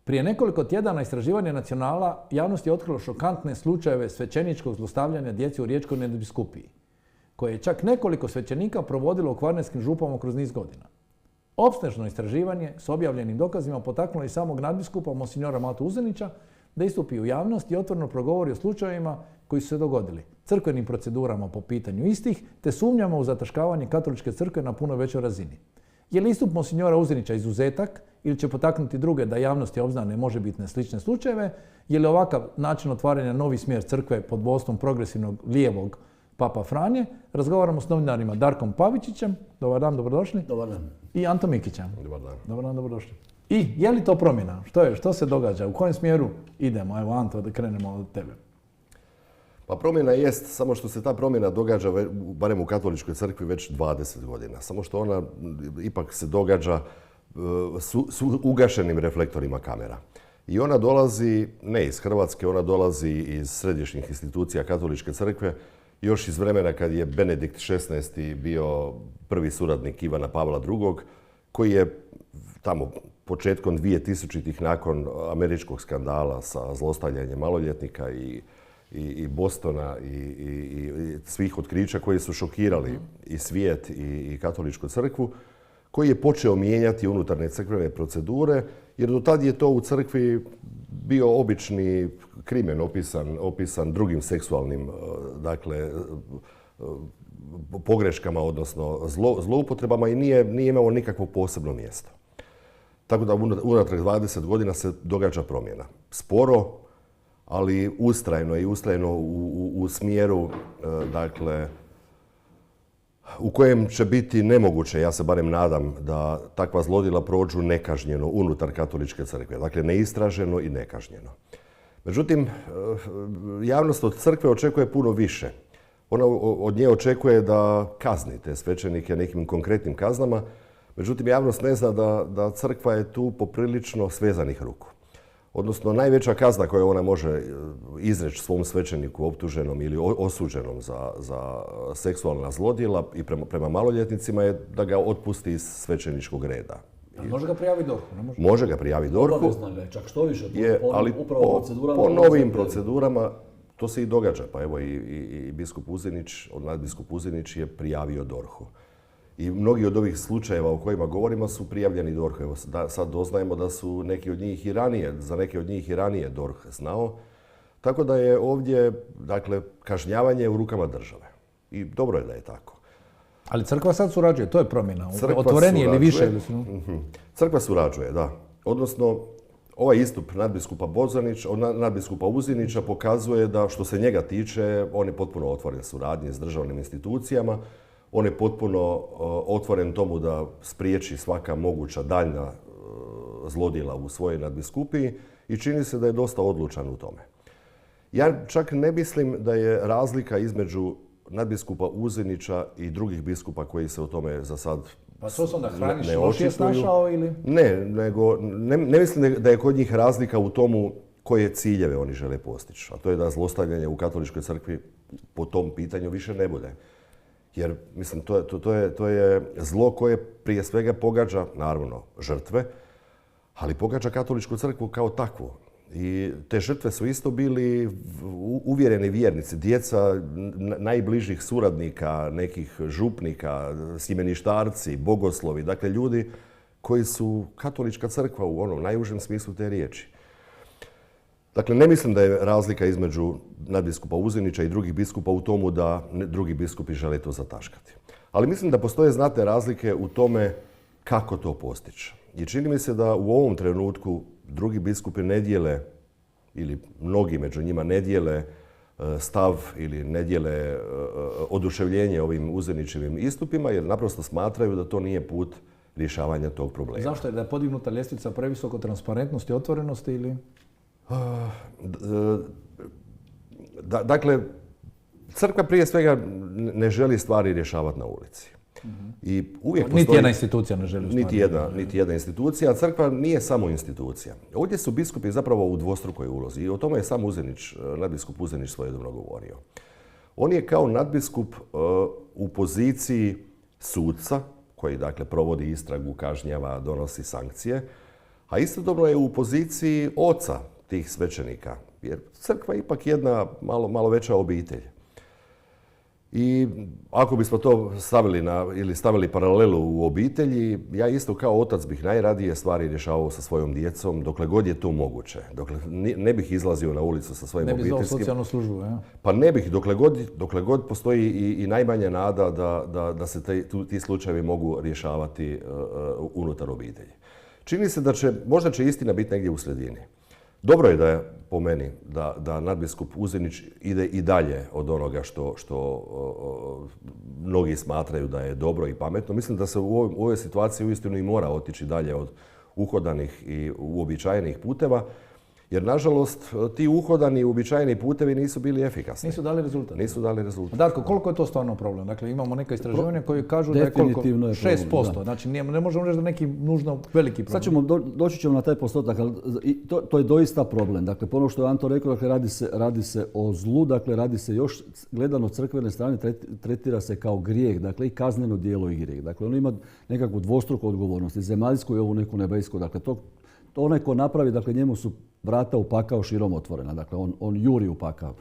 Prije nekoliko tjedana istraživanje Nacionala javnost je otkrilo šokantne slučajeve svećeničkog zlostavljanja djece u Riječkoj nadbiskupiji, koje je čak nekoliko svećenika provodilo u kvarnerskim župama kroz niz godina. Opsežno istraživanje s objavljenim dokazima potaknulo i samog nadbiskupa monsignora Matu Uzenića da istupi u javnost i otvoreno progovori o slučajevima koji su se dogodili, crkvenim procedurama po pitanju istih, te sumnjama u zataškavanje katoličke crkve na puno većoj razini. Je li istup monsignora Uzenića izuzetak ili će potaknuti druge da javnosti obznane možebitne slične slučajeve? Je li ovakav način otvaranja novi smjer crkve pod vodstvom progresivnog lijevog Papa Franje? Razgovaramo s novinarima Darkom Pavičićem. Dobar dan, dobrodošli. Dobar dan. I Antom Mikićem. Dobar dan. Dobar dan, dobrodošli. I je li to promjena? Što se događa? U kojem smjeru idemo? Evo Anto, da krenemo od tebe. Pa promjena jest, samo što se ta promjena događa, barem u katoličkoj crkvi, već 20 godina. Samo što ona ipak se događa s ugašenim reflektorima kamera. I ona dolazi, ne iz Hrvatske, ona dolazi iz središnjih institucija katoličke crkve, još iz vremena kad je Benedikt XVI. Bio prvi suradnik Ivana Pavla II. Koji je tamo početkom 2000-ih nakon američkog skandala sa zlostavljanjem maloljetnika i Bostona i svih otkrića koji su šokirali i svijet i katoličku crkvu, koji je počeo mijenjati unutarnje crkvene procedure, jer do tad je to u crkvi bio obični krimen opisan drugim seksualnim, dakle, pogreškama, odnosno zloupotrebama i nije imao nikakvo posebno mjesto. Tako da unatrag 20 godina se događa promjena. Sporo, ali ustrajno u smjeru, dakle, u kojem će biti nemoguće, ja se barem nadam, da takva zlodjela prođu nekažnjeno unutar katoličke crkve. Dakle, neistraženo i nekažnjeno. Međutim, javnost od crkve očekuje puno više. Ona od nje očekuje da kazni te svećenike nekim konkretnim kaznama. Međutim, javnost ne zna da crkva je tu poprilično svezanih ruku. Odnosno, najveća kazna koju ona može izreći svom svećeniku optuženom ili osuđenom za seksualna zlodjela i prema maloljetnicima je da ga otpusti iz svećeničkog reda. Može ga prijaviti DORH-u? Može ga prijaviti DORH-u. Obavezno ga je, čak što više, ali po novim procedurama to se i događa. Pa evo i biskup Uzenić, nadbiskup Uzenić je prijavio DORH-u. I mnogi od ovih slučajeva o kojima govorimo su prijavljeni DORH-u. Evo sad doznajemo da su neki od njih za neke od njih i ranije DORH znao. Tako da je ovdje, dakle, kažnjavanje u rukama države. I dobro je da je tako. Ali crkva sad surađuje, to je promjena. Otvorenije ili više? Crkva surađuje, da. Odnosno, ovaj istup nadbiskupa Uzenića pokazuje da što se njega tiče, on je potpuno otvoren suradnji s državnim institucijama. On je potpuno otvoren tomu da spriječi svaka moguća daljna zlodjela u svojoj nadbiskupiji i čini se da je dosta odlučan u tome. Ja čak ne mislim da je razlika između nadbiskupa Uzenića i drugih biskupa koji se o tome za sad Pa to se onda Hranić lošije snašao ili? Ne mislim da je kod njih razlika u tomu koje ciljeve oni žele postići. A to je da zlostavljanje u katoličkoj crkvi po tom pitanju više ne bude. Jer, mislim, to je zlo koje prije svega pogađa, naravno, žrtve, ali pogađa katoličku crkvu kao takvu. I te žrtve su isto bili uvjereni vjernici, djeca najbližih suradnika, nekih župnika, sjemeništarci, bogoslovi, dakle ljudi koji su katolička crkva u onom najužem smislu te riječi. Dakle, ne mislim da je razlika između nadbiskupa Uzenića i drugih biskupa u tomu da drugi biskupi žele to zataškati. Ali mislim da postoje znatne razlike u tome kako to postići. I čini mi se da u ovom trenutku drugi biskupi ne dijele, ili mnogi među njima ne dijele stav ili ne dijele oduševljenje ovim Uzenićevim istupima, jer naprosto smatraju da to nije put rješavanja tog problema. Zašto je da je podignuta ljestvica previsoko transparentnosti i otvorenosti ili? Dakle, crkva prije svega ne želi stvari rješavati na ulici. I uvijek Niti postoji... jedna institucija ne želi ustvari. Niti jedna institucija. Crkva nije samo institucija. Ovdje su biskupi zapravo u dvostrukoj ulozi i o tome je sam Uzenić, nadbiskup Uzenić svojedobno govorio. On je kao nadbiskup u poziciji suca, koji dakle provodi istragu, kažnjava, donosi sankcije, a istodobno je u poziciji oca tih svećenika, jer crkva je ipak jedna malo veća obitelj. I ako bismo to stavili paralelu u obitelji, ja isto kao otac bih najradije stvari rješavao sa svojom djecom, dokle god je to moguće. Dokle ne bih izlazio na ulicu sa svojim obiteljskim... Ne bih zvao socijalnu službu, ja? Pa ne bih, dokle god postoji i najmanja nada da se ti slučajevi mogu rješavati unutar obitelji. Čini se možda će istina biti negdje u sredini. Dobro je da je po meni da nadbiskup Uzenić ide i dalje od onoga što mnogi smatraju da je dobro i pametno. Mislim da se u ovoj situaciji uistinu i mora otići dalje od uhodanih i uobičajenih puteva, jer nažalost ti uhodani i uobičajeni putevi nisu bili efikasni. Nisu dali rezultat. Darko, koliko je to stvarno problem? Dakle, imamo neka istraživanja koji kažu da je koliko? 6%. Znači, ne možemo reći da neki nužno veliki problem. Doći ćemo na taj postotak, ali to je doista problem. Dakle, ono što je Anto rekao, dakle, radi se o zlu, dakle, radi se još, gledano crkvene strane, tretira se kao grijeh, dakle, i kazneno djelo i grijeh. Dakle, ono ima nekakvu dvostruku odgovornost, i zemaljsku i ovu neku nebesku. Dakle, to onaj ko napravi, dakle, njemu su vrata u pakao širom otvorena. Dakle, on juri u pakao.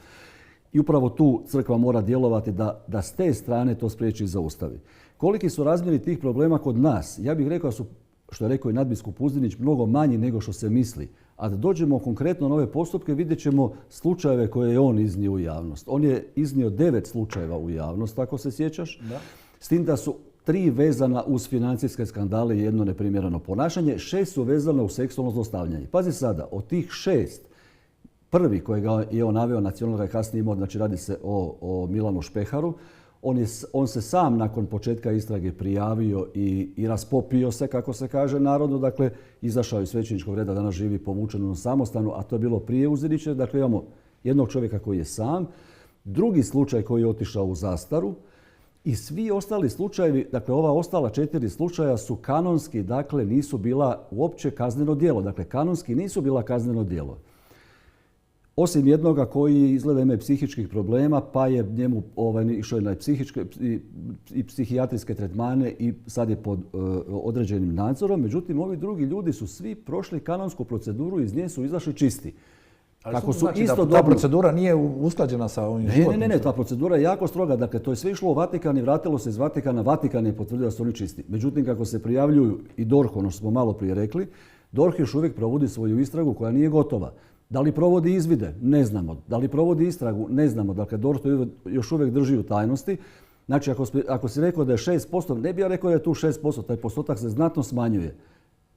I upravo tu crkva mora djelovati da s te strane to spriječi i zaustavi. Koliki su razmjeri tih problema kod nas? Ja bih rekao da su, što je rekao i nadbiskup Uzenić, mnogo manji nego što se misli. A da dođemo konkretno na ove postupke, vidjet ćemo slučajeve koje je on iznio u javnost. On je iznio 9 slučajeva u javnost, ako se sjećaš. Da. S tim da su 3 vezana uz financijske skandale i jedno neprimjereno ponašanje, 6 su vezane uz seksualno zlostavljanje. Pazi sada, od tih 6, prvi kojega je on naveo, nacionalno je kasnije imao, znači radi se o Milanu Špeharu, on se sam nakon početka istrage prijavio i raspopio se, kako se kaže narodu, dakle izašao iz svećeničkog reda, danas živi povučen u samostanu, a to je bilo prije Uzenića. Dakle, imamo jednog čovjeka koji je sam, drugi slučaj koji je otišao u zastaru, i svi ostali slučajevi, dakle ova ostala 4 slučaja su kanonski, dakle nisu bila uopće kazneno djelo. Dakle, kanonski nisu bila kazneno djelo. Osim jednoga koji izgleda ima psihičkih problema, pa je njemu išao na psihičke i psihijatrijske tretmane i sad je pod određenim nadzorom. Međutim, ovi drugi ljudi su svi prošli kanonsku proceduru i iz nje su izašli čisti. Kako su znači isto ta procedura nije usklađena sa ovim životom? Ne, ta procedura je jako stroga. Dakle, to je sve išlo u Vatikan i vratilo se iz Vatikana. Vatikan je potvrdio da su oni čisti. Međutim, kako se prijavljuju i DORH, ono što smo malo prije rekli, DORH još uvijek provodi svoju istragu koja nije gotova. Da li provodi izvide? Ne znamo. Da li provodi istragu? Ne znamo. Dakle, DORH to još uvijek drži u tajnosti. Znači, ako si rekao da je 6%, ne bi ja rekao da je tu 6%. Taj postotak se znatno smanjuje.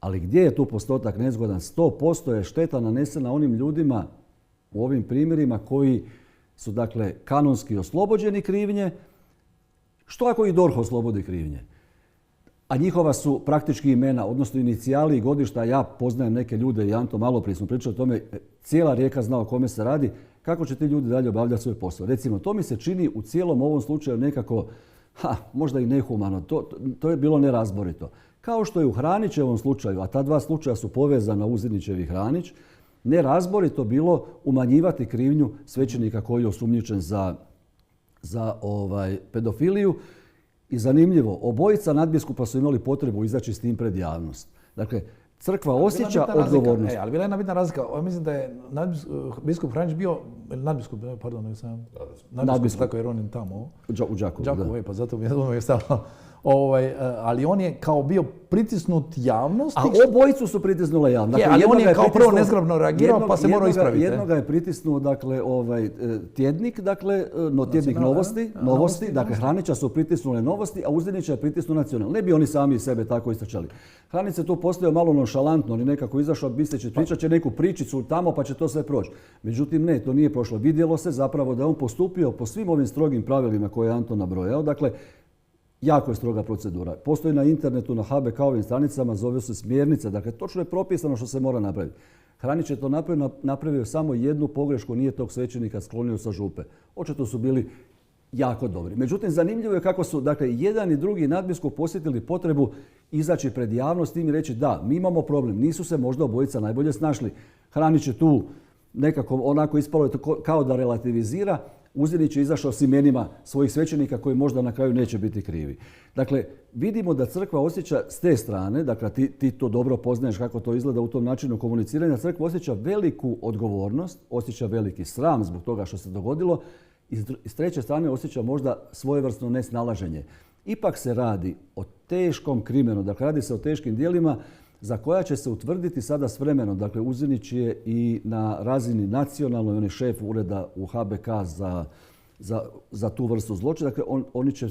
Ali gdje je tu postotak nezgodan? 100% je šteta nanesena onim ljudima u ovim primjerima koji su, dakle, kanonski oslobođeni krivnje. Što ako i DORH oslobodi krivnje? A njihova su praktički imena, odnosno inicijali i godišta. Ja poznajem neke ljude i Anto, malo prije smo pričali o tome, cijela Rijeka zna o kome se radi. Kako će ti ljudi dalje obavljati svoj posao? Recimo, to mi se čini u cijelom ovom slučaju nekako, možda i nehumano. To je bilo nerazborito. Kao što je u Hranićevom slučaju, a ta 2 slučaja su povezana, Uzenićev i Hranić, nerazborito bilo umanjivati krivnju svećenika koji je osumnjičen za pedofiliju. I zanimljivo, obojica nadbiskupa su imali potrebu izaći s tim pred javnost. Dakle, crkva osjeća odgovornost. Ali bila je jedna bitna razlika. Mislim da je biskup Hranić bio, nadbiskup, tako jer on je tamo. U Đakovu, da. Pa zato mi je stavilo. Ali on je kao bio pritisnut javnosti. A obojicu su pritisnule javnost. Dakle, ali on je kao prvo nezgrabno reagirao, pa se morao ispraviti. Jednoga je pritisnuo, dakle, tjednik, dakle, tjednik novosti, dakle, Hranića su pritisnule Novosti, a Uzenića je pritisnuo Nacional. Ne bi oni sami sebe tako istračali. Hranić se tu postavio malo nonšalantno, on je nekako izašao, misleći pričat će neku pričicu tamo pa će to sve proći. Međutim, ne, to nije prošlo. Vidjelo se zapravo da je on postupio po svim ovim strogim pravilima koje je Anton nabrojao. Dakle, jako je stroga procedura. Postoji na internetu, na HBK-ovim stranicama, zove se smjernice. Dakle, točno je propisano što se mora napraviti. Hranić je to napravio samo jednu pogrešku, nije tog svećenika sklonio sa župe. Očito su bili jako dobri. Međutim, zanimljivo je kako su dakle, jedan i drugi nadbiskup posjetili potrebu izaći pred javnost i reći da, mi imamo problem, nisu se možda obojica najbolje snašli. Hranić je tu nekako onako ispalo je kao da relativizira, Uzinić je izašao s imenima svojih svećenika koji možda na kraju neće biti krivi. Dakle, vidimo da crkva osjeća s te strane, dakle ti to dobro poznaješ kako to izgleda u tom načinu komuniciranja, crkva osjeća veliku odgovornost, osjeća veliki sram zbog toga što se dogodilo i s treće strane osjeća možda svojevrsno nesnalaženje. Ipak se radi o teškom krimenu, dakle radi se o teškim djelima za koja će se utvrditi sada s vremenom. Dakle, Uzinić je i na razini nacionalnoj, on je šef ureda u HBK za tu vrstu zločina. Dakle, oni će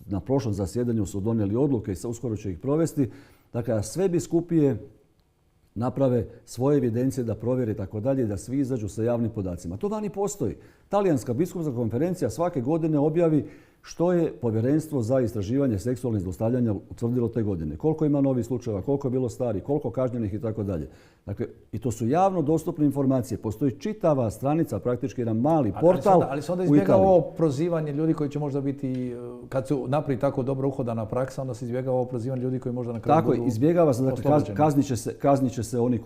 na prošlom zasjedanju su donijeli odluke i uskoro će ih provesti. Dakle, sve biskupije naprave svoje evidencije da provjere i tako dalje, da svi izađu sa javnim podacima. To vani postoji. Talijanska biskupska konferencija svake godine objavi što je Povjerenstvo za istraživanje seksualnih zlostavljanja utvrdilo te godine. Koliko ima novih slučajeva, koliko je bilo stari, koliko kažnjenih i tako dalje. Dakle, i to su javno dostupne informacije. Postoji čitava stranica, praktički jedan mali portal. Ali se onda izbjegava ovo prozivanje ljudi koji će možda biti, kad su napravi tako dobro uhodana praksa, onda se izbjegava ovo prozivanje ljudi koji možda na kraju budu oslobođeni. Tako, izbjegava se, dakle, kaznit će se oni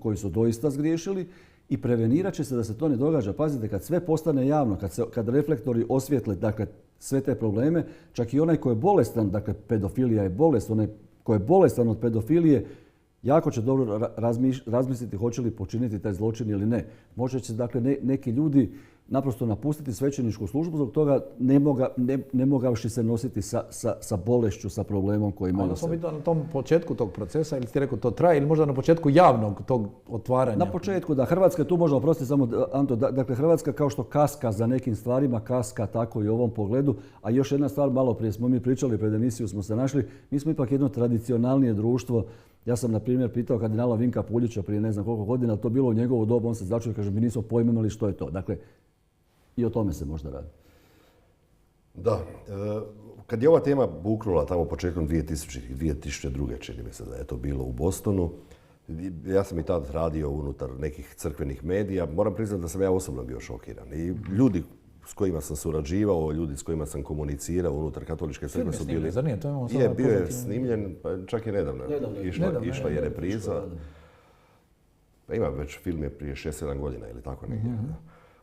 koji su doista zgriješili i prevenirat će se da se to ne događa. Pazite, kad sve postane javno, kad reflektori osvijetle, dakle, sve te probleme, čak i onaj koji je bolestan, dakle pedofilija je bolest, onaj koji je bolestan od pedofilije, jako će dobro razmisliti hoće li počiniti taj zločin ili ne. Može će dakle neki ljudi naprosto napustiti svećeničku službu zbog toga ne mogavši se nositi sa bolešću, sa problemom koji imaju. Onda smo biti na tom početku tog procesa, ili ti rekao to traje, ili možda na početku javnog tog otvaranja? Na početku, da. Hrvatska tu može, oprostiti samo, Anto, dakle Hrvatska kao što kaska za nekim stvarima, kaska tako i u ovom pogledu. A još jedna stvar, malo prije smo mi pričali, pred emisiju smo se našli, mi smo ipak jedno tradicionalnije društvo. Ja sam, na primjer, pitao kardinala Vinka Puljića prije ne znam koliko godina, to bilo u njegovo dobu, on se začudio i kaže, mi nismo pojma imali što je to. Dakle, i o tome se možda radi. Da. Kad je ova tema buknula tamo početkom 2002. čini mi se da je to bilo u Bostonu, ja sam i tad radio unutar nekih crkvenih medija. Moram priznati da sam ja osobno bio šokiran. I ljudi s kojima sam surađivao, ljudi s kojima sam komunicirao unutar katoličke crkve su bili... Zar nije? Bio je snimljen, pa čak i nedavno. Išla je repriza. Pa ima već film je prije 6-7 godina ili tako negdje.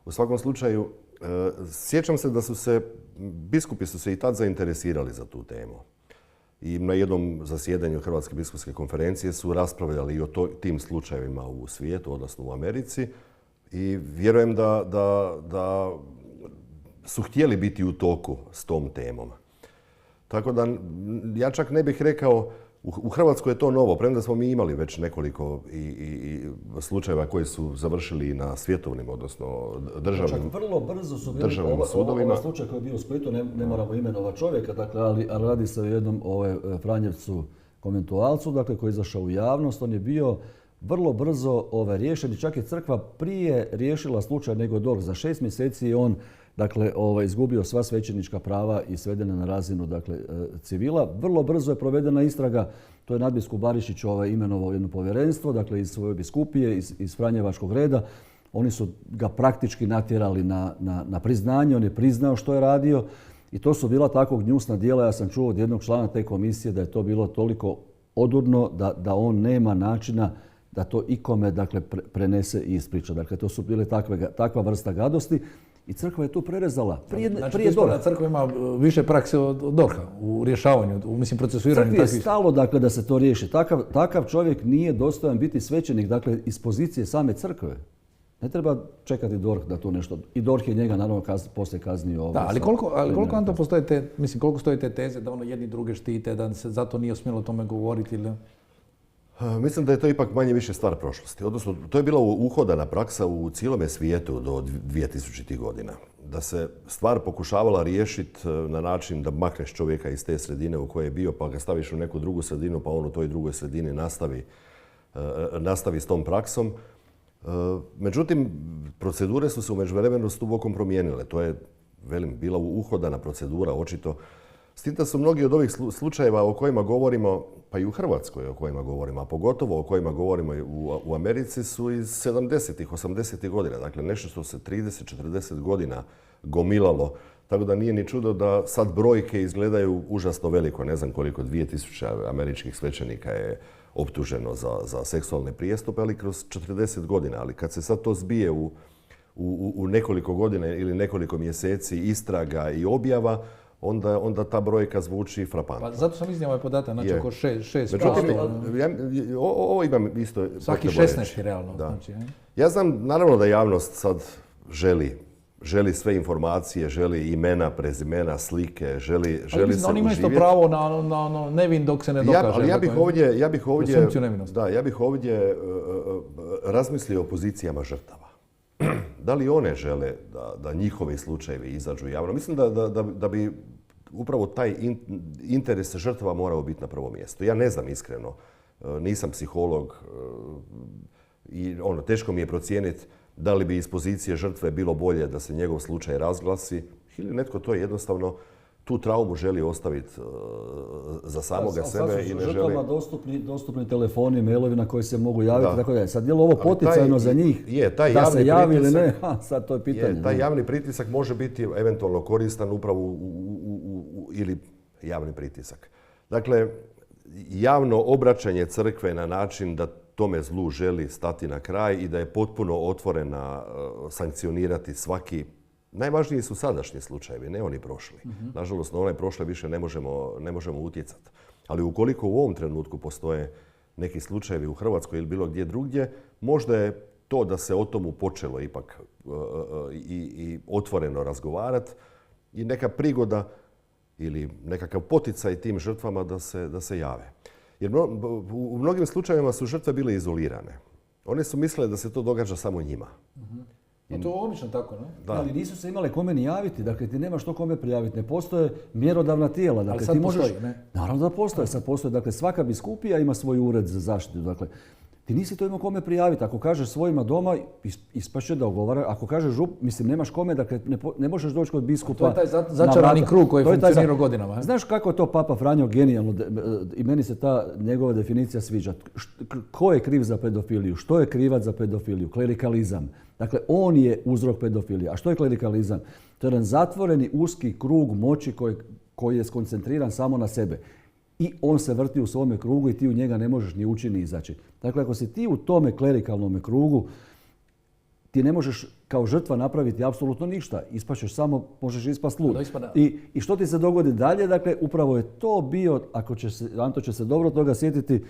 U svakom slučaju, sjećam se da biskupi su se i tad zainteresirali za tu temu. I na jednom zasjedanju Hrvatske biskupske konferencije su raspravljali i o tim slučajevima u svijetu, odnosno u Americi. I vjerujem da su htjeli biti u toku s tom temom. Tako da ja čak ne bih rekao, u Hrvatskoj je to novo, premda smo mi imali već nekoliko i slučajeva koji su završili na svjetovnim, odnosno državnim sudovima. Vrlo brzo su bili ovaj slučaj koji je bio u Splitu, ne moramo imenovati čovjeka, dakle, ali radi se o jednom Franjevcu Komentualcu, dakle, koji je izašao u javnost. On je bio vrlo brzo riješen i čak je crkva prije riješila slučaj nego DORH. Za 6 mjeseci je on izgubio sva svećenička prava i svedena na razinu civila. Vrlo brzo je provedena istraga, to je nadbiskup Barišić imenovao jedno povjerenstvo, dakle iz svoje biskupije, iz Franjevačkog reda. Oni su ga praktički natjerali na priznanje, on je priznao što je radio i to su bila tako gnjusna djela. Ja sam čuo od jednog člana te komisije da je to bilo toliko odurno da on nema načina da to ikome prenese i ispriča. Dakle, to su bile takva vrsta gadosti. I crkva je tu prerezala. Prije DORH-a. Crkva ima više prakse od DORH-a u rješavanju, procesuiranju takvih... Crkvi je stalo da se to riješi. Takav čovjek nije dostojan biti svećenik, dakle iz pozicije same crkve. Ne treba čekati DORH da tu nešto... I DORH je njega naravno poslije kaznio. Da, ali koliko Anto postoje koliko stoje te teze da jedni druge štite, da se zato nije smjelo o tome govoriti ili... Mislim da je to ipak manje više stvar prošlosti. Odnosno, to je bila uhodana praksa u cijelome svijetu do 2000. godina. Da se stvar pokušavala riješiti na način da makneš čovjeka iz te sredine u kojoj je bio, pa ga staviš u neku drugu sredinu, pa on u toj drugoj sredini nastavi s tom praksom. Međutim, procedure su se u međuvremenu dubokom promijenile. To je, bila uhodana procedura, očito. S tim da su mnogi od ovih slučajeva o kojima govorimo, pa i u Hrvatskoj o kojima govorimo, a pogotovo o kojima govorimo u Americi, su iz 70-ih, 80-ih godina. Dakle, nešto što se 30-40 godina gomilalo Tako da nije ni čudo da sad brojke izgledaju užasno veliko. Ne znam koliko, 2000 američkih svećenika je optuženo za seksualne prijestupe, ali kroz 40 godina. Ali kad se sad to zbije u nekoliko godina ili nekoliko mjeseci istraga i objava, onda ta brojka zvuči frapantno. Pa zato sam iznio ovaj podatak, znači oko 6%. Međutim, ovo imam isto... Svaki 16 realno. Da. Znači, ja znam, naravno da javnost sad želi sve informacije, želi imena, prezimena, slike, želi se uživjeti. Oni imaju isto pravo na nevin dok se ne dokaže. Ja bih ovdje razmislio o pozicijama žrtava. Da li one žele da njihovi slučajevi izađu javno? Mislim da bi upravo taj interes žrtava morao biti na prvom mjestu. Ja ne znam iskreno, nisam psiholog i teško mi je procijeniti da li bi iz pozicije žrtve bilo bolje da se njegov slučaj razglasi ili netko to jednostavno tu traumu želi ostaviti za samoga sebe i ne želi... Žrtvama dostupni telefoni, mailovi na koje se mogu javiti, tako da. Sad je li ovo poticajno za njih da se javi ili ne? Sad to je pitanje. Taj javni pritisak može biti eventualno koristan upravo ili javni pritisak. Dakle, javno obraćanje crkve na način da tome zlu želi stati na kraj i da je potpuno otvorena sankcionirati svaki. Najvažniji su sadašnji slučajevi, ne oni prošli. Nažalost, na one prošle više ne možemo utjecati. Ali ukoliko u ovom trenutku postoje neki slučajevi u Hrvatskoj ili bilo gdje drugdje, možda je to da se o tomu počelo ipak i otvoreno razgovarati i neka prigoda ili nekakav poticaj tim žrtvama da se jave. Jer u mnogim slučajevima su žrtve bile izolirane. One su mislile da se to događa samo njima. To je obično tako, ne? Da. Ali nisu se imale kome ni javiti, dakle ti nemaš to kome prijaviti. Ne postoje mjerodavna tijela. Dakle, ali sad ti postoji, ne? Naravno da postoje, sad postoje. Dakle, svaka biskupija ima svoj ured za zaštitu. Dakle, ti nisi to imao kome prijaviti. Ako kažeš svojima doma, ispašće da ogovara. Ako kažeš nemaš kome, dakle ne možeš doći kod biskupa. To je taj začarani krug koji funkcionira godinama. Znaš kako je to Papa Franjo genijalno, i meni se ta njegova definicija sviđa. Ko je kriv za pedofiliju? Što je krivac za pedofiliju? Klerikalizam. Dakle, on je uzrok pedofilije. A što je klerikalizam? To je jedan zatvoreni uski krug moći koji je skoncentriran samo na sebe. I on se vrti u svome krugu i ti u njega ne možeš ni ući ni izaći. Dakle, ako si ti u tome klerikalnom krugu, ti ne možeš kao žrtva napraviti apsolutno ništa. Ispašćeš samo, možeš ispast lud. I što ti se dogodi dalje? Dakle, upravo je to bio, Anto će se dobro toga sjetiti,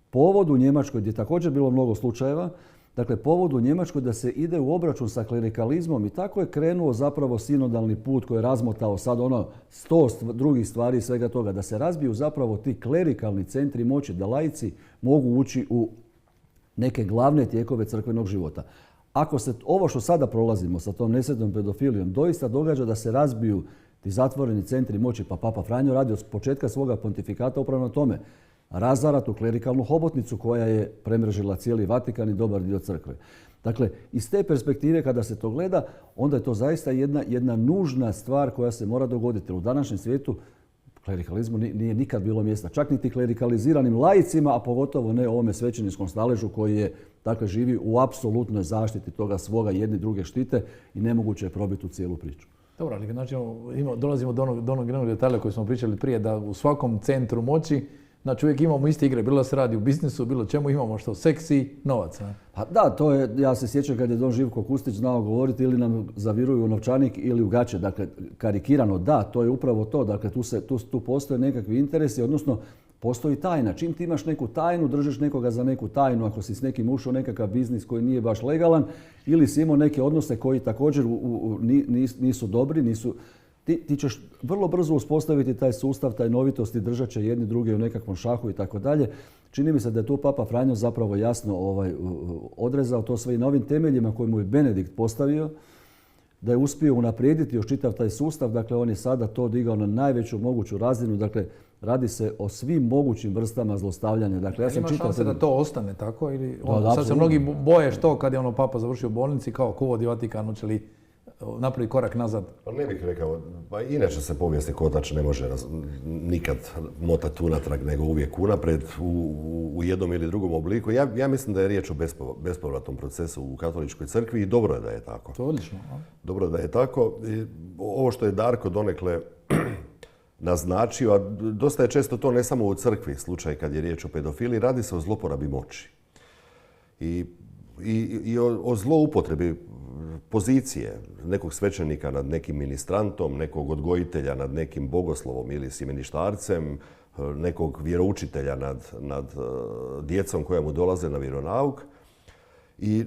povod u Njemačkoj, gdje je također bilo mnogo slučajeva, dakle, povod u Njemačkoj da se ide u obračun sa klerikalizmom i tako je krenuo zapravo sinodalni put koji je razmotao sad 100 drugih stvari i svega toga. Da se razbiju zapravo ti klerikalni centri moći, da laici mogu ući u neke glavne tijekove crkvenog života. Ako se ovo što sada prolazimo sa tom nesretnom pedofilijom doista događa da se razbiju ti zatvoreni centri moći, pa Papa Franjo radi od početka svoga pontifikata upravo na tome. Razara tu klerikalnu hobotnicu koja je premrežila cijeli Vatikan i dobar dio crkve. Dakle, iz te perspektive kada se to gleda, onda je to zaista jedna nužna stvar koja se mora dogoditi. U današnjem svijetu klerikalizmu nije nikad bilo mjesta. Čak niti klerikaliziranim laicima, a pogotovo ne ovome svećeničkom staležu koji je, dakle, živi u apsolutnoj zaštiti toga svoga, jedni druge štite i nemoguće je probiti u cijelu priču. Dobro, ali znači dolazimo do onog detalja koji smo pričali prije, da u svakom centru moći znači uvijek imamo iste igre, bilo da se radi u biznisu, bilo čemu, imamo što seksi, novac. Ne? Pa da, to je, ja se sjećam kad je don Živko Kustić znao govoriti ili nam zaviruju u novčanik ili u gaće. Dakle, karikirano, da, to je upravo to. Dakle, tu postoje nekakvi interesi, odnosno postoji tajna. Čim ti imaš neku tajnu, držiš nekoga za neku tajnu, ako si s nekim ušao nekakav biznis koji nije baš legalan ili si imao neke odnose koji također nisu dobri, nisu... Ti ćeš vrlo brzo uspostaviti taj sustav, tajnovitost i držat će jedni druge u nekakvom šahu i tako dalje. Čini mi se da je tu Papa Franjo zapravo jasno odrezao to sve i na ovim temeljima koje mu je Benedikt postavio, da je uspio unaprijediti još čitav taj sustav. Dakle, on je sada to digao na najveću moguću razinu. Dakle, radi se o svim mogućim vrstama zlostavljanja. Dakle, ima šanse da to ostane tako? Ili sad se mnogi boje što kad je Papa završio u bolnici, kao ko vodi Vatikan, hoće li napravi korak nazad? Pa ne bih rekao, pa inače se povijesni kotač ne može nikad motati unatrag, nego uvijek unaprijed u jednom ili drugom obliku. Ja mislim da je riječ o bespovratnom procesu u katoličkoj crkvi i dobro je da je tako. To je odlično. Dobro da je tako. I ovo što je Darko donekle naznačio, a dosta je često to ne samo u crkvi slučaj kad je riječ o pedofiliji, radi se o zloporabi moći. I o zloupotrebi pozicije nekog svećenika nad nekim ministrantom, nekog odgojitelja nad nekim bogoslovom ili sjemeništarcem, nekog vjeroučitelja nad djecom koja mu dolaze na vjeronauk. I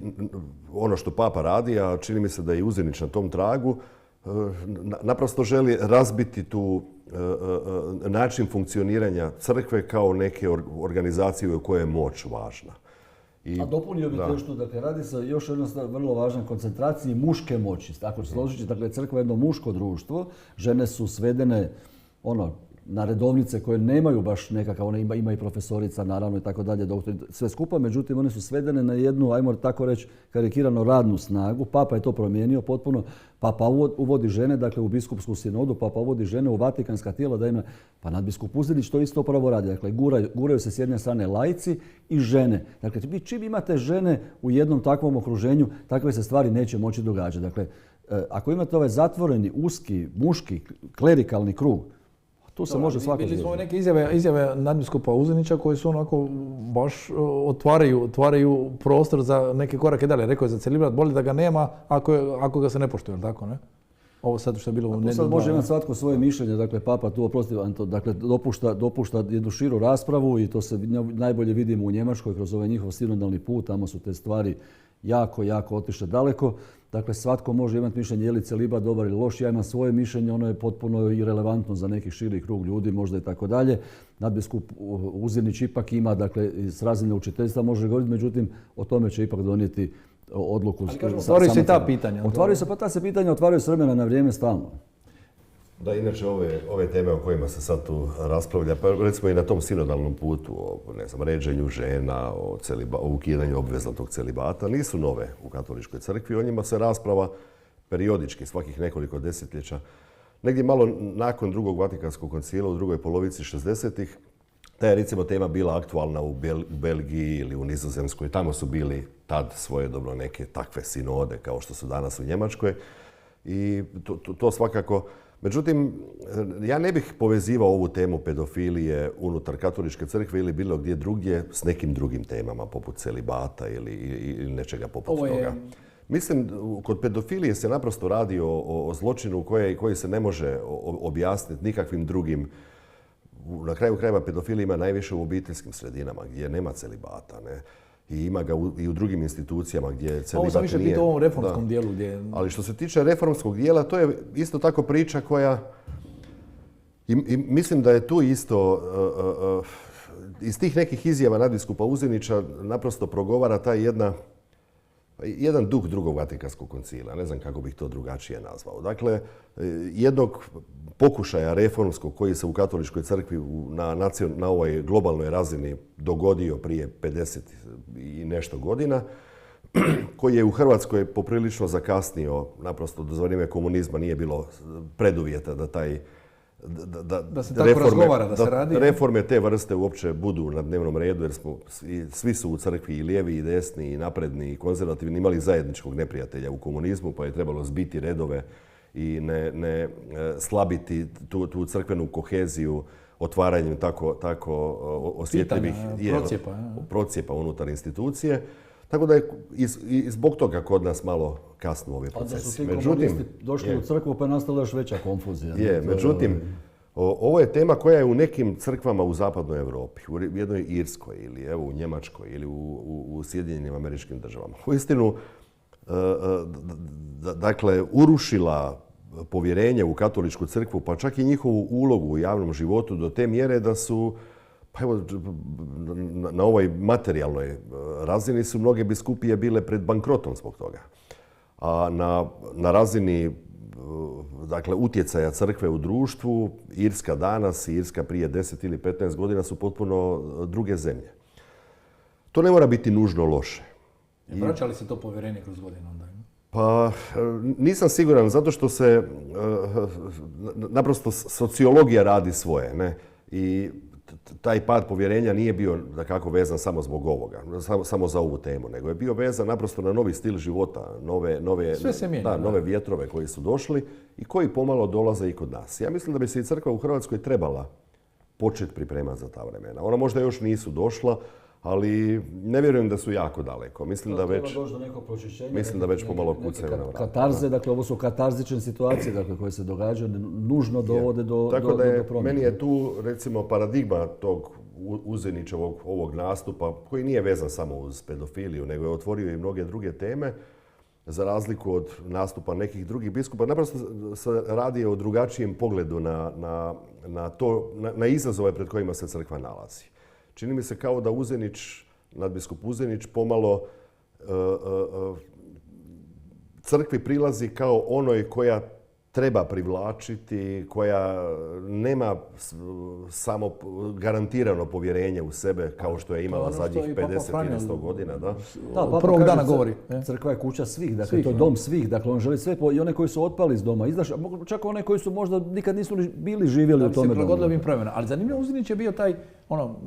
ono što Papa radi, a čini mi se da je Uzinić na tom tragu, naprosto želi razbiti tu način funkcioniranja crkve kao neke organizacije u kojoj je moć važna. A dopunio bih još tu, dakle, radi se još jednostavno vrlo važnoj koncentraciji muške moći. Tako se složiti, dakle, crkva je jedno muško društvo, žene su svedene na redovnice koje nemaju baš nekakav, ona ima i profesorica naravno i tako dalje, sve skupa, međutim one su svedene na jednu, ajmo tako reći, karikirano radnu snagu. Papa je to promijenio potpuno. Papa uvodi žene, dakle u biskupsku sinodu, Papa uvodi žene u vatikanska tijela da ima, pa nadbiskup Uzinić to isto upravo radi. Dakle, guraju se s jedne strane laici i žene. Dakle, vi čim imate žene u jednom takvom okruženju, takve se stvari neće moći događati. Dakle, ako imate ovaj zatvoreni, uski, muški, klerikalni krug, tu se može svako vidjeli smo neke izjave nadbiskupa Uzinića koje su onako baš otvaraju prostor za neke korake dalje. Rekao je za celibat, bolje da ga nema ako ga se ne poštuje, tako ne? Ovo sad što je bilo u nedjelju. Sad može imati svatko svoje mišljenje, dakle Papa tu, oprosti, dakle dopušta jednu širu raspravu i to se najbolje vidimo u Njemačkoj kroz ovaj njihov sinodalni put, tamo su te stvari jako otišle daleko. Dakle, svatko može imati mišljenje je li celibat dobar ili loš. Ja imam svoje mišljenje, ono je potpuno irelevantno za neki širi krug ljudi, možda i tako dalje. Nadbiskup Uzinić ipak ima, dakle, s razine učiteljstva može govoriti, međutim, o tome će ipak donijeti odluku. Otvaraju se i ta pitanja. Ta se pitanja otvaraju s vremena na vrijeme stalno. Da, inače ove teme o kojima se sad tu raspravlja, pa recimo i na tom sinodalnom putu, o ređenju žena, o ukidanju obvezatnog celibata, nisu nove u katoličkoj crkvi. O njima se rasprava periodički, svakih nekoliko desetljeća. Negdje malo nakon drugog Vatikanskog koncila, u drugoj polovici 60-ih, ta je recimo tema bila aktualna u Belgiji ili u Nizozemskoj. Tamo su bili tad svojedobno neke takve sinode kao što su danas u Njemačkoj. I to svakako. Međutim, ja ne bih povezivao ovu temu pedofilije unutar katoličke crkve ili bilo gdje drugdje s nekim drugim temama poput celibata ili nečega poput toga. Mislim, kod pedofilije se naprosto radi o zločinu koji se ne može objasniti nikakvim drugim. Na kraju krajeva pedofilija ima najviše u obiteljskim sredinama gdje nema celibata, ne? I ima ga i u drugim institucijama gdje celibat nije. Ovo sam više pitao u ovom reformskom dijelu gdje... Ali što se tiče reformskog dijela, to je isto tako priča koja... I mislim da je tu isto... Iz tih nekih izjava nadbiskupa Uzinića naprosto progovara taj jedan duh drugog Vatikanskog koncila. Ne znam kako bih to drugačije nazvao. Dakle, jednog pokušaja reformskog koji se u katoličkoj crkvi na ovoj globalnoj razini dogodio prije 50 i nešto godina, koji je u Hrvatskoj poprilično zakasnio, naprosto za vrijeme komunizma nije bilo preduvjeta da da se tako razgovara, da se radi. Reforme te vrste uopće budu na dnevnom redu, jer svi su u crkvi i lijevi i desni i napredni i konzervativni imali zajedničkog neprijatelja u komunizmu, pa je trebalo zbiti redove i ne slabiti tu crkvenu koheziju otvaranjem tako osjetljivih procjepa unutar institucije. Tako da je i zbog toga kod nas malo kasno ovi procesi. Da su ti komunisti došli u crkvu pa je nastala još veća konfuzija. Međutim, ovo je tema koja je u nekim crkvama u zapadnoj Europi, u jednoj Irskoj ili evo u Njemačkoj ili u Sjedinjenim Američkim Državama. Uistinu, dakle, urušila povjerenje u katoličku crkvu, pa čak i njihovu ulogu u javnom životu do te mjere da su, pa evo, na ovoj materijalnoj razini su mnoge biskupije bile pred bankrotom zbog toga. A na razini, dakle, utjecaja crkve u društvu, Irska danas i Irska prije 10 ili 15 godina su potpuno druge zemlje. To ne mora biti nužno loše. Vraća li se to povjerenje kroz godine onda? Pa nisam siguran, zato što se naprosto sociologija radi svoje, ne? I taj pad povjerenja nije bio dakako vezan samo zbog ovoga, samo za ovu temu, nego je bio vezan naprosto na novi stil života, nove vjetrove koji su došli i koji pomalo dolaze i kod nas. Ja mislim da bi se i crkva u Hrvatskoj trebala početi pripremati za ta vremena. Ona možda još nisu došla, ali ne vjerujem da su jako daleko. Mislim da već pomalo kucaju na vrata. Katarze, dakle ovo su katarzične situacije dakle, koje se događaju, nužno dovode do promjene. Tako da meni je je tu recimo paradigma tog Uzenićevog ovog nastupa, koji nije vezan samo uz pedofiliju, nego je otvorio i mnoge druge teme, za razliku od nastupa nekih drugih biskupa. Naprosto se radi o drugačijem pogledu na izazove pred kojima se crkva nalazi. Čini mi se kao da nadbiskup Uzenić pomalo crkvi prilazi kao onoj koja treba privlačiti, koja nema samo garantirano povjerenje u sebe kao što je imala zadnjih 50 ili 100 godina. Da, od prvog dana govori. Crkva je kuća svih, dakle to je dom svih. Dakle, on želi sve, i one koji su otpali iz doma, čak one koji su možda nikad nisu bili živjeli u tome domu. Ali zanimljivo, Uzenić je bio taj,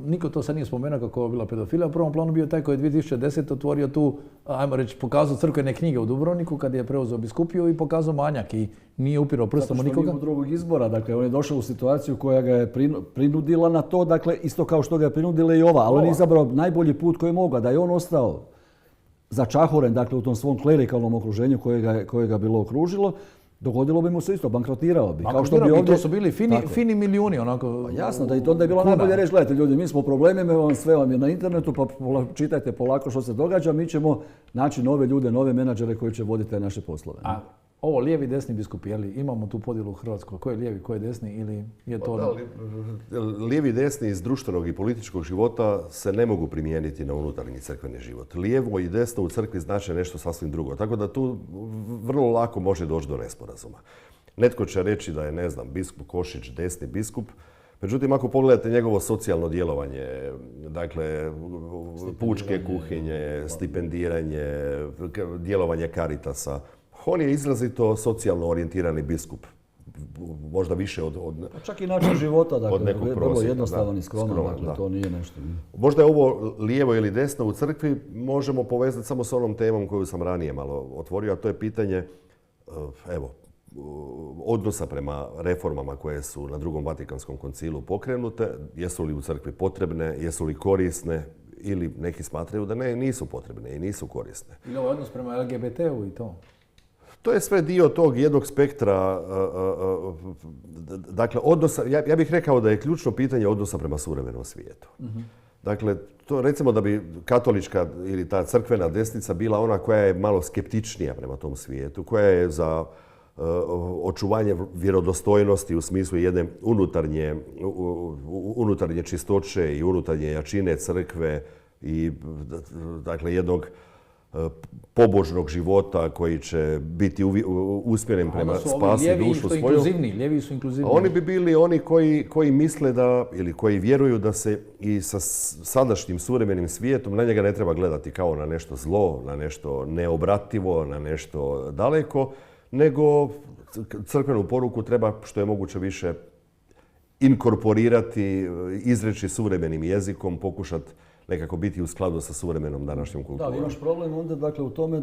niko to sad nije spomenuo kako je bila pedofilija, u prvom planu bio taj koji je 2010. otvorio tu, ajmo reći, pokazao crkvene knjige u Dubrovniku kad je preuzeo biskupiju i pokazao manjak i nije upirao prstom u nikoga. Zato što nije drugog izbora, dakle on je došao u situaciju koja ga je prinudila na to, dakle isto kao što ga je prinudila i ova, ali on je izabrao najbolji put koji je mogao, da je on ostao začahuren, dakle u tom svom klerikalnom okruženju koje ga bilo okružilo, dogodilo bi mu se isto, bankrotirao bi. Kao što bi ovdje, to su bili fini milijuni, onako. Pa jasno, da i to onda je bilo najbolje reći, gledajte ljudi, mi smo u problemima, sve vam je na internetu, pa čitajte polako što se događa, mi ćemo naći nove ljude, nove menadžere koji će voditi te naše poslove. A ovo lijevi desni biskupi, imamo tu podjelu u Hrvatskoj, ko je lijevi, ko je desni ili je to... Lijevi i desni iz društvenog i političkog života se ne mogu primijeniti na unutarnji crkveni život. Lijevo i desno u crkvi znači nešto sasvim drugo, tako da tu vrlo lako može doći do nesporazuma. Netko će reći da je, ne znam, biskup Košić desni biskup, međutim, ako pogledate njegovo socijalno djelovanje, dakle, pučke kuhinje, stipendiranje, djelovanje Caritasa, on je izrazito socijalno orijentirani biskup. Možda više od čak i način života, dakle, nekog prosjeka. Vrlo jednostavan i skroman, dakle, to nije nešto. Možda je ovo lijevo ili desno u crkvi, možemo povezati samo s onom temom koju sam ranije malo otvorio, a to je pitanje, odnosa prema reformama koje su na Drugom Vatikanskom koncilu pokrenute, jesu li u crkvi potrebne, jesu li korisne, ili neki smatraju da nisu potrebne i nisu korisne. Ili ovaj odnos prema LGBT-u i to? To je sve dio tog jednog spektra, dakle, odnosa, ja bih rekao da je ključno pitanje odnosa prema suvremenom svijetu. Dakle, to recimo da bi katolička ili ta crkvena desnica bila ona koja je malo skeptičnija prema tom svijetu, koja je za očuvanje vjerodostojnosti u smislu jedne unutarnje čistoće i unutarnje jačine crkve i dakle jednog pobožnog života koji će biti usmjeren prema spasi dušu svoju. Lijevi su inkluzivni. Oni bi bili oni koji misle da, ili koji vjeruju da se i sa sadašnjim suvremenim svijetom na njega ne treba gledati kao na nešto zlo, na nešto neobrativo, na nešto daleko, nego crkvenu poruku treba što je moguće više inkorporirati, izreći suvremenim jezikom, pokušati nekako biti u skladu sa suvremenom današnjom kulturom. Da, imaš problem onda dakle, u tome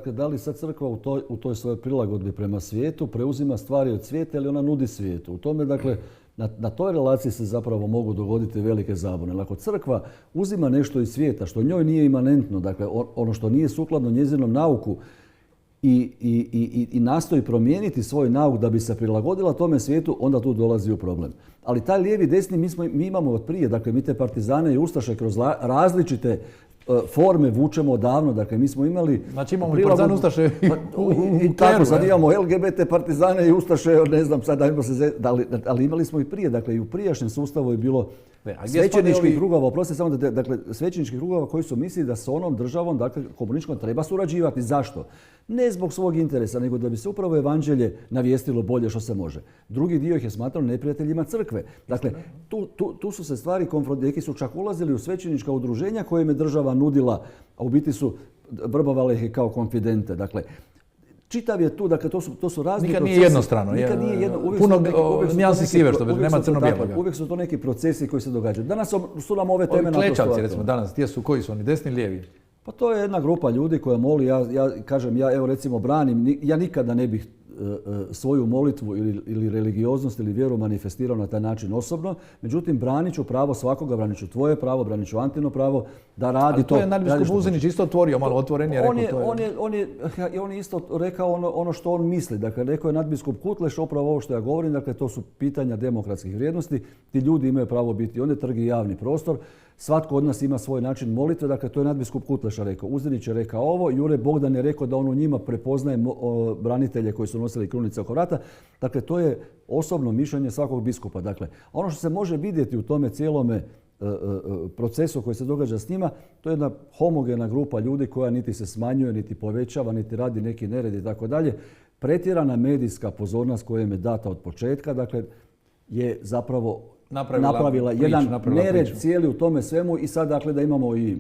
da li sad crkva u toj svojoj prilagodbi prema svijetu preuzima stvari od svijeta ili ona nudi svijetu. U tome, dakle, na toj relaciji se zapravo mogu dogoditi velike zabune. Ako crkva uzima nešto iz svijeta što njoj nije imanentno, dakle ono što nije sukladno njezinom nauku, i nastoji promijeniti svoj nauk da bi se prilagodila tome svijetu, onda tu dolazi u problem. Ali taj lijevi desni mi imamo od prije, dakle mi te partizane i ustaše kroz različite forme vučemo odavno, dakle mi smo imali... Znači imamo i partizane ustaše i tako, sad imamo LGBT partizane i ustaše, ne znam, sad dajmo se... Ali imali smo i prije, dakle i u prijašnjem sustavu je bilo svećeničkih krugova, oprosti samo dakle svećeničkih krugova koji su mislili da s onom državom, dakle komunističkom, treba surađivati. Zašto? Ne zbog svog interesa, nego da bi se upravo evanđelje navijestilo bolje što se može. Drugi dio ih je smatrao neprijateljima crkve. Dakle, tu su se stvari konfrontirali, neki su čak ulazili u svećenička udruženja koje im je država nudila, a u biti su vrbovale ih kao konfidente. Dakle, čitav je tu, dakle to su razni nikad procesi. nije jednostrano. Nikad nije jedno. Puno nijansi sive, što bi, nema crno-bijeloga. Uvijek su to neki procesi koji se događaju. Danas su nam ove teme na to klečavci, recimo, danas, koji su oni, desni, lijevi? Pa to je jedna grupa ljudi koja moli, ja evo recimo branim, ja nikada ne bih svoju molitvu ili religioznost ili vjeru manifestirao na taj način osobno. Međutim, branit ću pravo svakoga, branit ću tvoje pravo, branit ću Antino pravo da radi ali to. To je nadbiskup Buzinić isto otvorio, malo otvorenije. On je isto rekao ono što on misli. Dakle, rekao je nadbiskup Kutleš upravo ovo što ja govorim. Dakle, to su pitanja demokratskih vrijednosti. Ti ljudi imaju pravo biti ondje, trg i javni prostor. Svatko od nas ima svoj način molitve, dakle to je nadbiskup Kutleša rekao. Uzdanić je rekao ovo, Jure Bogdan je rekao da on u njima prepoznaje branitelje koji su nosili krunice oko vrata. Dakle, to je osobno mišljenje svakog biskupa. Dakle, ono što se može vidjeti u tome cijelome procesu koji se događa s njima, to je jedna homogena grupa ljudi koja niti se smanjuje, niti povećava, niti radi neki nered i tako dalje. Pretjerana medijska pozornost koja im je data od početka, dakle, je zapravo napravila jedan nered cijeli u tome svemu i sad dakle da imamo i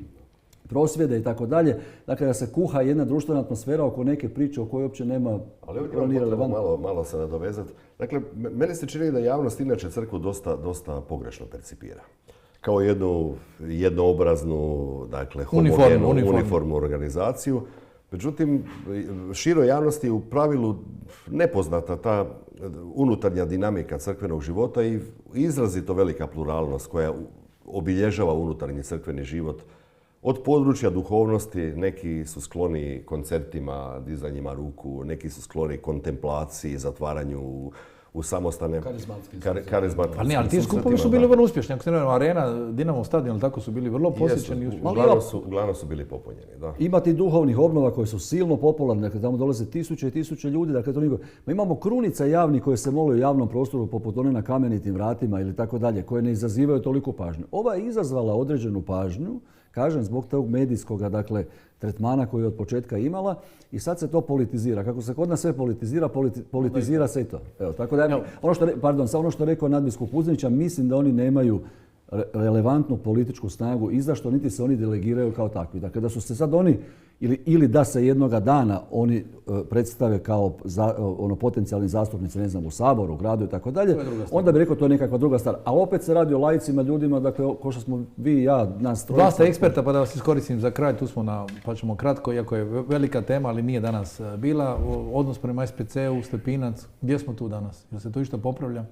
prosvjede i tako dalje. Dakle da se kuha jedna društvena atmosfera oko neke priče o kojoj uopće nema. Ali ovdje malo se nadovezati. Dakle, meni se čini da javnost inače crkvu dosta pogrešno percipira. Kao jednu jednoobraznu, dakle, homogenu, uniformnu organizaciju. Međutim, široj javnosti je u pravilu nepoznata ta unutarnja dinamika crkvenog života i izrazito velika pluralnost koja obilježava unutarnji crkveni život. Od područja duhovnosti neki su skloni koncertima, dizanjima ruku, neki su skloni kontemplaciji, zatvaranju u samostane karizmatski. Ali ne, ali ti skupovi su bili vrlo uspješni. Ako se ne Arena, Dinamo stadion, tako su bili vrlo posjećeni i uspješni. Uglavnom su bili popunjeni, da. Ima ti duhovnih obnova koje su silno popularne, dakle tamo dolaze tisuće i tisuće ljudi, dakle to imamo krunica javnih koje se mole u javnom prostoru poput one na Kamenitim vratima ili tako dalje, koje ne izazivaju toliko pažnju. Ova je izazvala određenu pažnju, kažem, zbog tog medijskog, dakle, tretmana koji je od početka imala i sad se to politizira. Kako se kod nas sve politizira, politizira se i to. Evo, tako da, ono što je rekao nadbiskup Buzinić, mislim da oni nemaju relevantnu političku snagu i zašto niti se oni delegiraju kao takvi. Dakle, da su se sad oni, ili da se jednoga dana oni predstave kao potencijalni zastupnici, ne znam, u Saboru, u gradu i tako dalje, onda bi rekao to je nekakva druga stvar. Ali opet se radi o laicima, ljudima, dakle, ko što smo vi i ja, nas trojica. Dva ste eksperta, pa da vas iskoristim za kraj, tu smo pa ćemo kratko, iako je velika tema, ali nije danas bila. Odnos prema SPC-u, Stepinac, gdje smo tu danas? Jel se to išta popravlja?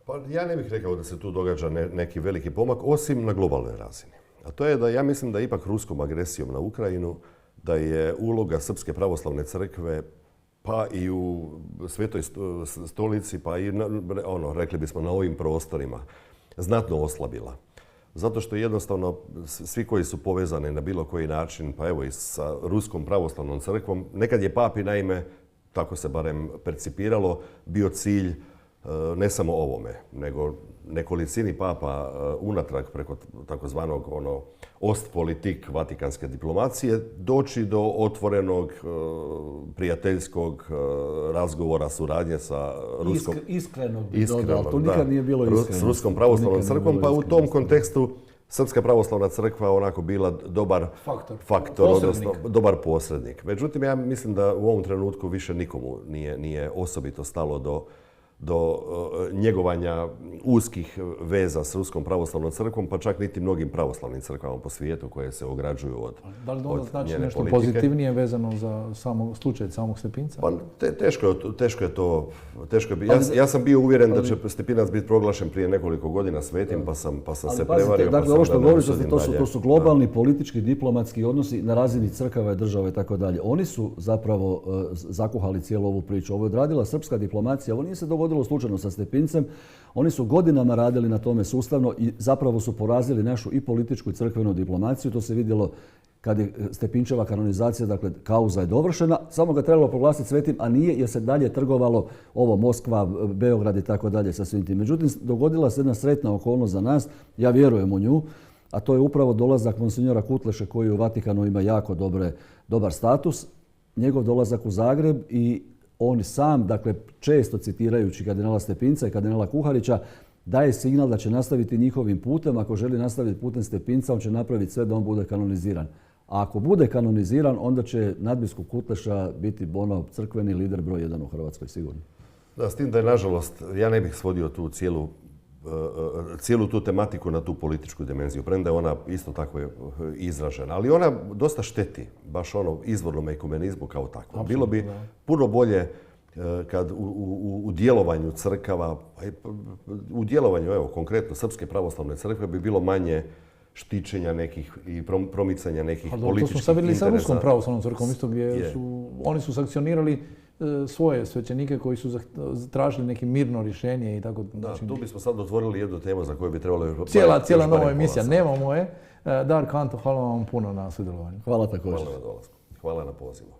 Pa ja ne bih rekao da se tu događa neki veliki pomak, osim na globalnoj razini. A to je da ja mislim da ipak ruskom agresijom na Ukrajinu, da je uloga Srpske pravoslavne crkve, pa i u Svetoj stolici, pa i rekli bismo na ovim prostorima, znatno oslabila. Zato što jednostavno svi koji su povezani na bilo koji način, pa evo i sa Ruskom pravoslavnom crkvom, nekad je papi, naime, tako se barem percipiralo, bio cilj ne samo ovome, nego nekolicini papa unatrag preko takozvanog ostpolitik vatikanske diplomacije doći do otvorenog prijateljskog razgovora, suradnje sa Ruskom... Iskrenog, to nikad nije bilo iskreno. S Ruskom pravoslavnom crkvom, pa u tom kontekstu Srpska pravoslavna crkva onako bila dobar faktor, odnosno dobar posrednik. Međutim, ja mislim da u ovom trenutku više nikomu nije osobito stalo do njegovanja uskih veza s Ruskom pravoslavnom crkvom, pa čak niti mnogim pravoslavnim crkvama po svijetu koje se ograđuju od njene politike. Da li to znači nešto pozitivnije vezano za slučaj samog Stepinca? Pa teško je to. Ja sam bio uvjeren da će Stepinac biti proglašen prije nekoliko godina svetim, pa sam se prevario. Dakle, ovo što govorite, to su globalni politički, diplomatski odnosi na razini crkava i države i tako dalje. Oni su zapravo zakuhali cijelu ovu priču. Ovo je odradila srpska diplomacija, ovo nije se dogodilo slučajno sa Stepincem. Oni su godinama radili na tome sustavno i zapravo su porazili našu i političku i crkvenu diplomaciju. To se vidjelo kad je Stepinčeva kanonizacija, dakle kauza je dovršena, samo ga trebalo proglasiti svetim, a nije jer se dalje trgovalo ovo Moskva, Beograd i tako dalje sa svim tim. Međutim, dogodila se jedna sretna okolnost za nas, ja vjerujem u nju, a to je upravo dolazak monsinjora Kutleše koji u Vatikanu ima jako dobar status, njegov dolazak u Zagreb i on sam, dakle, često citirajući kardinala Stepinca i kardinala Kuharića, daje signal da će nastaviti njihovim putem. Ako želi nastaviti putem Stepinca, on će napraviti sve da on bude kanoniziran. A ako bude kanoniziran, onda će nadbiskup Kutleša biti crkveni lider broj 1 u Hrvatskoj, sigurno. Da, s tim da je, nažalost, ja ne bih svodio tu cijelu tu tematiku na tu političku dimenziju, premda je ona isto tako izražena. Ali ona dosta šteti, baš izvornom ekumenizmu kao takvom. Bilo bi puno bolje kad u djelovanju crkava, u djelovanju, evo, konkretno Srpske pravoslavne crkve bi bilo manje štićenja nekih i promicanja nekih političkih interesa. To smo sad vidjeli sa Ruskom pravoslavnom crkvom, isto gdje oni su sankcionirali svoje svećenike koji su tražili neki mirno rješenje i tako. Da, tu bismo sad otvorili jednu temu za koju bi trebalo... Cijela nova emisija, nemamo je. Darko, Anto, hvala vam puno na sudjelovanju. Hvala također. Hvala na dolasku. Hvala na pozivu.